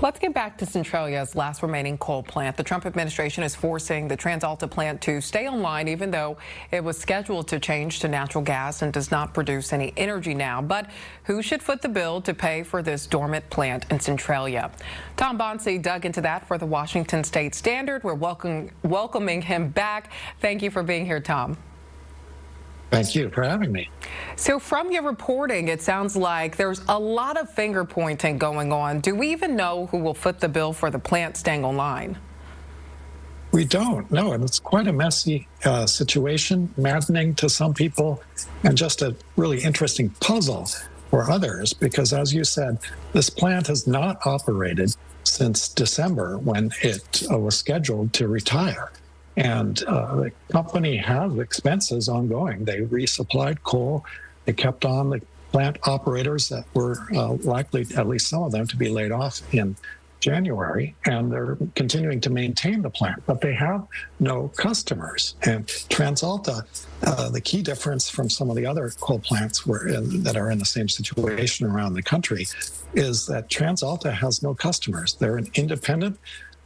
Let's get back to Centralia's last remaining coal plant. The Trump administration is forcing the TransAlta plant to stay online, even though it was scheduled to change to natural gas and does not produce any energy now. But who should foot the bill to pay for this dormant plant in Centralia? Tom Bonsi dug into that for the Washington State Standard. We're welcoming him back. Thank you for being here, Tom. Thank you for having me. So from your reporting, it sounds like there's a lot of finger pointing going on. Do we even know who will foot the bill for the plant staying online? We don't know, and it's quite a messy situation, maddening to some people, and just a really interesting puzzle for others, because as you said, this plant has not operated since December when it was scheduled to retire. And the company has expenses ongoing. They resupplied coal. They kept on the plant operators that were likely, at least some of them, to be laid off in January. And they're continuing to maintain the plant, but they have no customers. And TransAlta, the key difference from some of the other coal plants that are in the same situation around the country is that TransAlta has no customers. They're an independent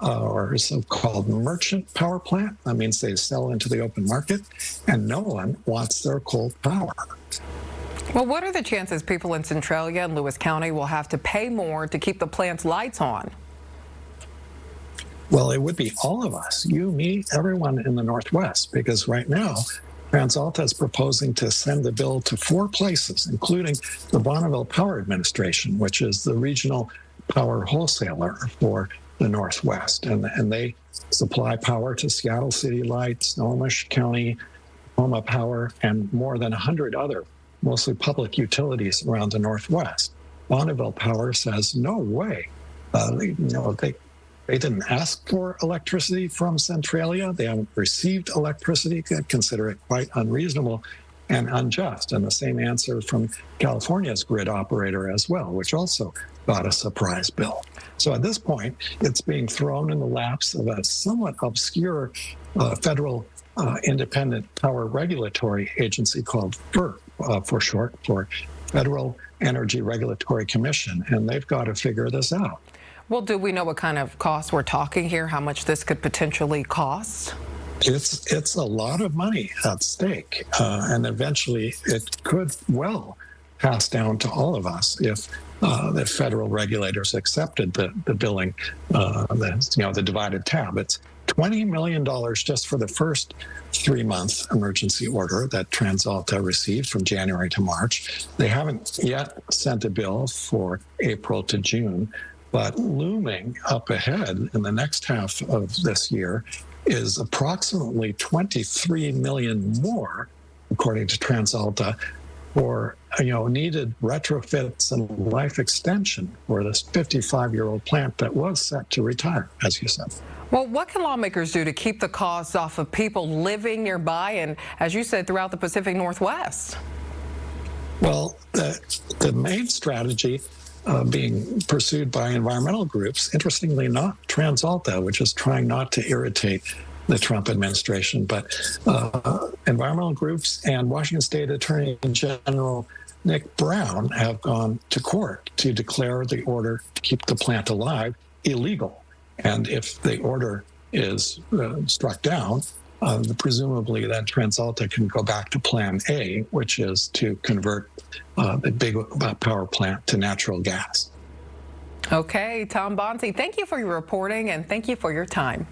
or so-called merchant power plant. That means they sell into the open market, and no one wants their coal power. Well, what are the chances people in Centralia and Lewis County will have to pay more to keep the plant's lights on? Well, it would be all of us, you, me, everyone in the Northwest, because right now, TransAlta is proposing to send the bill to 4 places, including the Bonneville Power Administration, which is the regional power wholesaler for the Northwest, and they supply power to Seattle City Light, Snohomish County, Homa Power, and more than 100 other, mostly public utilities around the Northwest. Bonneville Power says, no way. They didn't ask for electricity from Centralia. They haven't received electricity. They consider it quite unreasonable and unjust. And the same answer from California's grid operator as well, which also got a surprise bill. So at this point, it's being thrown in the laps of a somewhat obscure federal independent power regulatory agency called FERC, for short, for Federal Energy Regulatory Commission, and they've got to figure this out. Well, do we know what kind of costs we're talking here, how much this could potentially cost? It's a lot of money at stake, and eventually it could well pass down to all of us if the federal regulators accepted the billing, the divided tab. It's $20 million just for the first 3-month emergency order that TransAlta received from January to March. They haven't yet sent a bill for April to June, but looming up ahead in the next half of this year is approximately $23 million more, according to TransAlta, for needed retrofits and life extension for this 55-year-old plant that was set to retire, as you said. Well, what can lawmakers do to keep the costs off of people living nearby and, as you said, throughout the Pacific Northwest? Well, the main strategy being pursued by environmental groups, interestingly not TransAlta, which is trying not to irritate the Trump administration, but environmental groups and Washington State Attorney General Nick Brown have gone to court to declare the order to keep the plant alive illegal. And if the order is struck down, presumably then TransAlta can go back to Plan A, which is to convert the big power plant to natural gas. Okay, Tom Bonsi, thank you for your reporting and thank you for your time.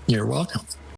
You're welcome.